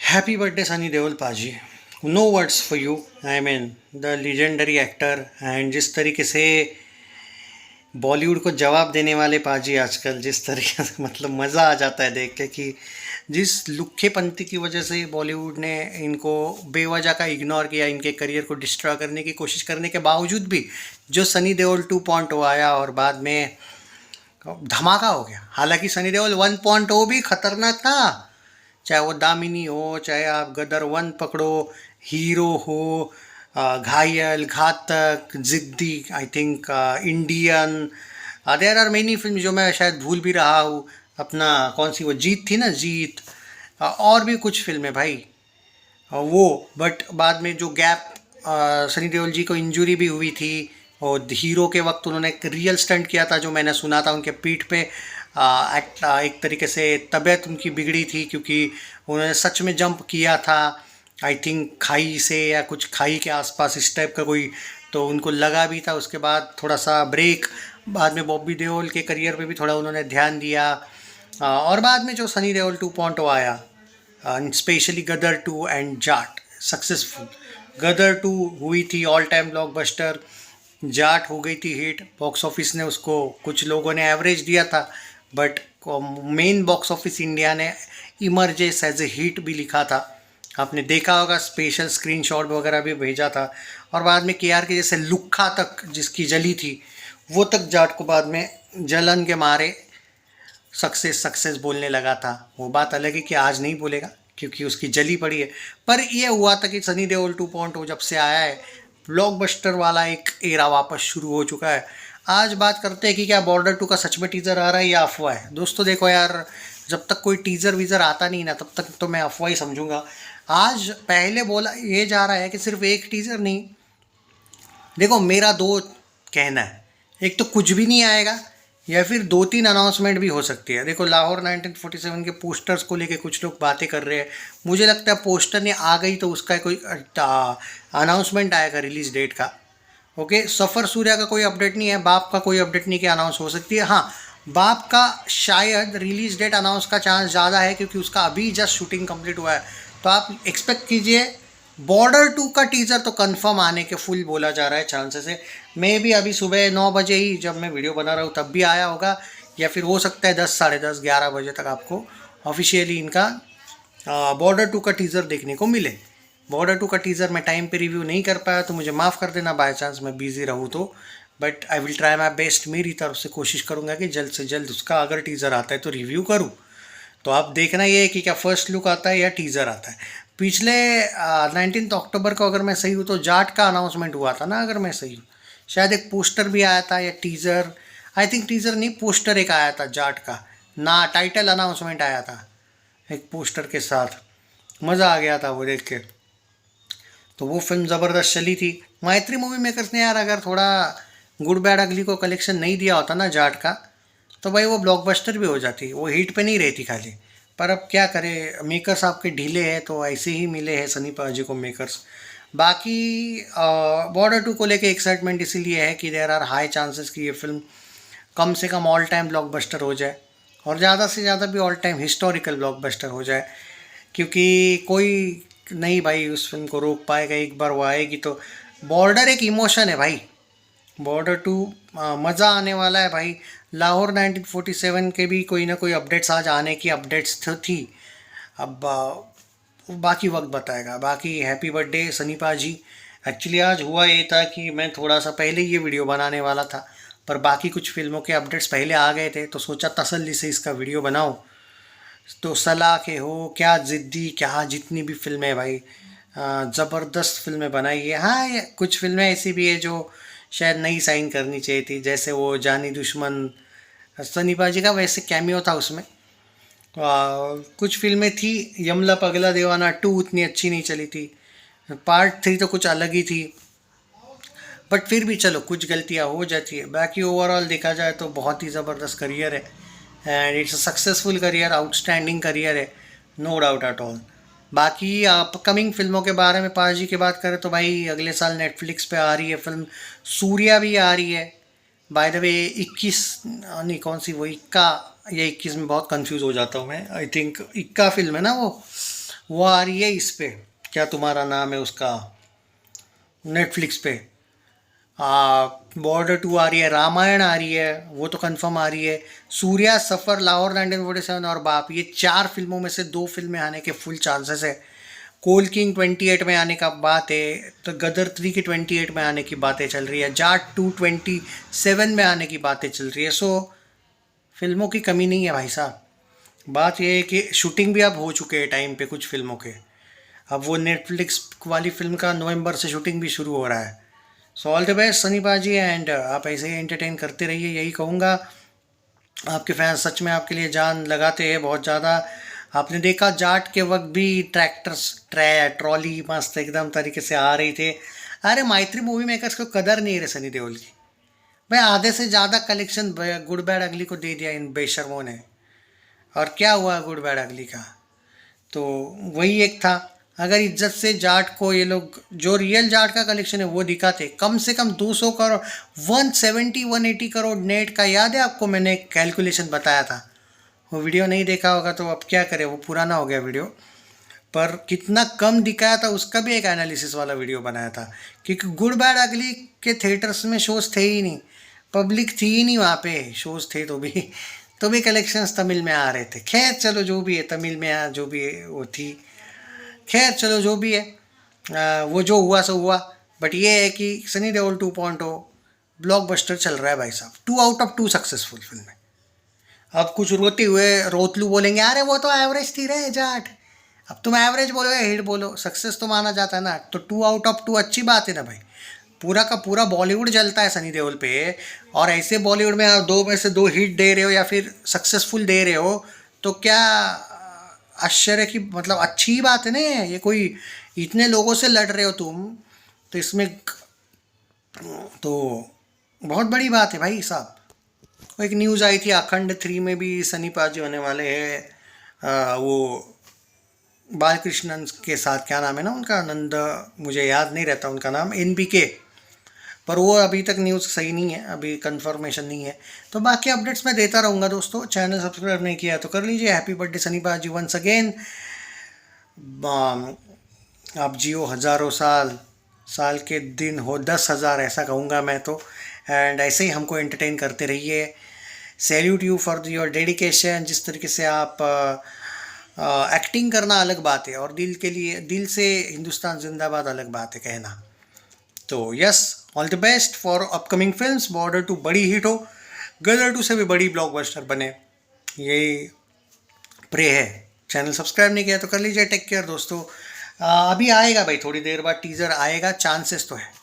Happy birthday, Sunny Deol Paji. No words for you. I mean, the legendary actor and जिस तरीके से बॉलीवुड को जवाब देने वाले पाजी आजकल जिस तरीके से मतलब मज़ा आ जाता है देख के कि जिस लुक्खेपंती की वजह से बॉलीवुड ने इनको बेवजह का इग्नोर किया, इनके करियर को डिस्ट्रॉय करने की कोशिश करने के बावजूद भी जो सनी देओल 2.0 आया और बाद में धमाका हो गया। हालांकि सनी देओल 1.0 भी खतरनाक था, चाहे वो दामिनी हो, चाहे आप गदर 1 पकड़ो, हीरो हो, घायल, घातक, जिद्दी, I think Indian, there are many film जो मैं शायद भूल भी रहा हूँ। अपना कौन सी वो जीत थी ना, जीत, और भी कुछ फिल्में भाई, वो। बट बाद में जो गैप, सनी देओल जी को इंजरी भी हुई थी और हीरो के वक्त उन्होंने एक रियल स्टंट किया था जो मैंने सुना था उनके पीठ पे। एक तरीके से तबीयत उनकी बिगड़ी थी क्योंकि उन्होंने सच में जंप किया था, आई थिंक खाई से या कुछ खाई के आसपास इस टाइप का कोई, तो उनको लगा भी था। उसके बाद थोड़ा सा ब्रेक, बाद में बॉबी देओल के करियर पे भी थोड़ा उन्होंने ध्यान दिया, और बाद में जो सनी देओल 2.0 आया, specially Gadar 2 and Jaat, successful. Gadar 2 हुई थी ऑल टाइम ब्लॉकबस्टर, जाट हो गई थी हिट। बॉक्स ऑफिस ने उसको, कुछ लोगों ने एवरेज दिया था, but main box office India ने इमर्जेस एज ए हिट भी लिखा था। आपने देखा होगा, स्पेशल स्क्रीनशॉट वगैरह भी भेजा था। और बाद में केआर के जैसे लुक्खा तक जिसकी जली थी, वो तक जाट को बाद में जलन के मारे सक्सेस सक्सेस बोलने लगा था। वो बात अलग है कि आज नहीं बोलेगा क्योंकि उसकी जली पड़ी है। पर ये हुआ था कि सनी देओल 2.0 जब से आया है, ब्लॉकबस्टर वाला एक एरा वापस शुरू हो चुका है। आज बात करते हैं कि क्या बॉर्डर 2 का सच में टीज़र आ रहा है या अफवाह है। दोस्तों देखो यार, जब तक कोई टीज़र वीज़र आता नहीं ना, तब तक तो मैं अफवाह ही समझूंगा। आज पहले बोला ये जा रहा है कि सिर्फ एक टीज़र नहीं, देखो मेरा दो कहना है, एक तो कुछ भी नहीं आएगा, या फिर 2-3 अनाउंसमेंट भी हो सकती है। देखो लाहौर 1947 के पोस्टर्स को लेके कुछ लोग बातें कर रहे हैं, मुझे लगता है पोस्टर ने आ गई तो उसका कोई अनाउंसमेंट आएगा रिलीज डेट का। ओके, सफ़र सूर्या का कोई अपडेट नहीं है, बाप का कोई अपडेट नहीं कि अनाउंस हो सकती है। हाँ, बाप का शायद रिलीज डेट अनाउंस का चांस ज़्यादा है क्योंकि उसका अभी जस्ट शूटिंग कंप्लीट हुआ है। तो आप एक्सपेक्ट कीजिए बॉर्डर 2 का टीज़र तो कंफर्म आने के फुल बोला जा रहा है चांसेस है। मे भी अभी सुबह 9 बजे ही जब मैं वीडियो बना रहा हूँ तब भी आया होगा, या फिर हो सकता है 10, साढ़े 10, 11 बजे तक आपको ऑफिशियली इनका बॉर्डर 2 का टीज़र देखने को मिले। बॉर्डर 2 का टीज़र मैं टाइम पे रिव्यू नहीं कर पाया तो मुझे माफ़ कर देना, बाय चांस मैं बिज़ी रहूँ तो। But I will try my best, मेरी तरफ से कोशिश करूँगा कि जल्द से जल्द उसका अगर टीज़र आता है तो रिव्यू करूँ। तो आप देखना ये है कि क्या फर्स्ट लुक आता है या टीज़र आता है। पिछले 19 अक्टूबर को अगर मैं सही हूँ तो जाट का अनाउंसमेंट हुआ था ना, अगर मैं सही हूँ। शायद एक पोस्टर भी आया था या टीज़र, आई थिंक टीज़र नहीं, पोस्टर एक आया था जाट का ना, टाइटल अनाउंसमेंट आया था एक पोस्टर के साथ। मज़ा आ गया था वो देख के। तो वो फिल्म ज़बरदस्त चली थी। मैत्री मूवी मेकर्स ने यार अगर थोड़ा गुड बैड अगली को कलेक्शन नहीं दिया होता ना जाट का, तो भाई वो ब्लॉकबस्टर भी हो जाती, वो हिट पे नहीं रहती खाली। पर अब क्या करें, मेकर्स आपके ढीले हैं तो ऐसे ही मिले हैं सनी पाजी को मेकर्स। बाकी बॉर्डर 2 को लेके एक्साइटमेंट इसीलिए है कि देयर आर हाई चांसेस कि ये फिल्म कम से कम ऑल टाइम ब्लॉकबस्टर हो जाए, और ज़्यादा से ज़्यादा भी ऑल टाइम हिस्टोरिकल ब्लॉकबस्टर हो जाए। क्योंकि कोई नहीं भाई उस फिल्म को रोक पाएगा, एक बार वो आएगी तो। बॉर्डर एक इमोशन है भाई, बॉर्डर 2 मज़ा आने वाला है भाई। लाहौर 1947 के भी कोई ना कोई अपडेट्स आज आने की अपडेट्स थी। अब बाकी वक्त बताएगा। बाकी हैप्पी बर्थडे सनी पाजी। एक्चुअली आज हुआ ये था कि मैं थोड़ा सा पहले ये वीडियो बनाने वाला था, पर बाकी कुछ फिल्मों के अपडेट्स पहले आ गए थे तो सोचा तसल्ली से इसका वीडियो बनाऊं। तो सलाह के हो, क्या जिद्दी, क्या जितनी भी फिल्में भाई, ज़बरदस्त फिल्में बनाई है। हाँ, ये कुछ फिल्में ऐसी भी है जो शायद नहीं साइन करनी चाहिए थी, जैसे वो जानी दुश्मन, सनी पाजी का वैसे कैमियो था उसमें। कुछ फिल्में थी, यमला पगला दीवाना 2 उतनी अच्छी नहीं चली थी, पार्ट 3 तो कुछ अलग ही थी। बट फिर भी चलो कुछ गलतियाँ हो जाती है। बाकी ओवरऑल देखा जाए तो बहुत ही ज़बरदस्त करियर है, and it's a successful career, outstanding career है, नो डाउट एट ऑल। बाकी अपकमिंग फिल्मों के बारे में पाजी की बात करें तो भाई अगले साल नेटफ्लिक्स पे आ रही है फिल्म सूर्या भी आ रही है। बाय द वे 21 नहीं, कौन सी वो, इक्का या 21 में बहुत कंफ्यूज हो जाता हूँ मैं, आई थिंक इक्का फिल्म है ना वो। वो आ रही है इस पे, क्या तुम्हारा नाम है उसका, नेटफ्लिक्स पे। बॉर्डर 2 आ रही है, रामायण आ रही है, वो तो कंफर्म आ रही है। सूर्या, सफ़र, लाहौर 1947 और बाप, ये 4 फिल्मों में से 2 फिल्में आने के फुल चांसेस है। कोल किंग 28 में आने का बात है, तो गदर 3 की 28 में आने की बातें चल रही है, जाट 227 में आने की बातें चल रही है। सो फिल्मों की कमी नहीं है भाई साहब। बात यह है कि शूटिंग भी अब हो चुके हैं टाइम पे कुछ फिल्मों के। अब वो नेटफ्लिक्स वाली फिल्म का नवंबर से शूटिंग भी शुरू हो रहा है। So all the best Sunny पाजी, एंड आप ऐसे ही एंटरटेन करते रहिए, यही कहूँगा। आपके फैंस सच में आपके लिए जान लगाते हैं बहुत ज़्यादा। आपने देखा जाट के वक्त भी ट्रैक्टर्स, ट्रॉली मस्त एकदम तरीके से आ रही थे। अरे मैत्री मूवी मेकर्स को कदर नहीं रहे सनी देओल की। भाई आधे से ज़्यादा कलेक्शन गुड बैड अगली को दे दिया इन बेशर्मों ने। और क्या हुआ गुड बैड अगली का? तो वही एक था। अगर इज्जत से जाट को ये लोग जो रियल जाट का कलेक्शन है वो दिखाते, कम से कम 200 करोड़, 170-180 करोड़ नेट का, याद है आपको? मैंने कैलकुलेशन बताया था। वो वीडियो नहीं देखा होगा तो अब क्या करें, वो पुराना हो गया वीडियो। पर कितना कम दिखाया था उसका भी एक एनालिसिस वाला वीडियो बनाया था। क्योंकि गुड बैड अगली के थिएटर्स में शोज थे ही नहीं, पब्लिक थी ही नहीं वहाँ पे। शोज थे तो भी कलेक्शंस तमिल में आ रहे थे। खैर चलो जो भी है, तमिल में जो भी है वो थी। खैर चलो जो भी है, वो जो हुआ सो हुआ। बट ये है कि सनी देओल 2.0 ब्लॉकबस्टर चल रहा है भाई साहब। 2 आउट ऑफ 2 सक्सेसफुल फिल्म है। अब कुछ रोते हुए रोतलू बोलेंगे अरे वो तो एवरेज थी रे जाट। अब तुम एवरेज बोलो या हिट बोलो, सक्सेस तो माना जाता है ना। तो 2 आउट ऑफ 2 अच्छी बात है ना भाई। पूरा का पूरा बॉलीवुड जलता है सनी देओल पे, और ऐसे बॉलीवुड में आप 2 में से 2 हिट दे रहे हो या फिर सक्सेसफुल दे रहे हो, तो क्या आश्चर्य की मतलब अच्छी बात है ना। ये कोई इतने लोगों से लड़ रहे हो तुम, तो इसमें तो बहुत बड़ी बात है भाई साहब। एक न्यूज़ आई थी अखंड 3 में भी सनी पाजी होने वाले हैं। वो बालकृष्णन के साथ, क्या नाम है ना उनका, नंद, मुझे याद नहीं रहता उनका नाम, NBK। पर वो अभी तक न्यूज़ सही नहीं है, अभी कंफर्मेशन नहीं है। तो बाकी अपडेट्स मैं देता रहूँगा दोस्तों। चैनल सब्सक्राइब नहीं किया तो कर लीजिए। हैप्पी बर्थडे सनी पाजी वंस अगेन। आप जियो हज़ारों साल, साल के दिन हो 10,000, ऐसा कहूँगा मैं तो। एंड ऐसे ही हमको एंटरटेन करते रहिए। Salute you for your dedication. जिस तरीके से आप एक्टिंग करना अलग बात है, और दिल के लिए, दिल से हिंदुस्तान जिंदाबाद अलग बात है कहना। तो yes, all the best for upcoming films. Border 2 बड़ी हिट हो, गदर 2 से भी बड़ी ब्लॉकबस्टर बने, यही प्रे है। चैनल सब्सक्राइब नहीं किया तो कर लीजिए। टेक केयर दोस्तों। अभी आएगा भाई, थोड़ी देर बाद टीज़र आएगा, चांसेस तो है।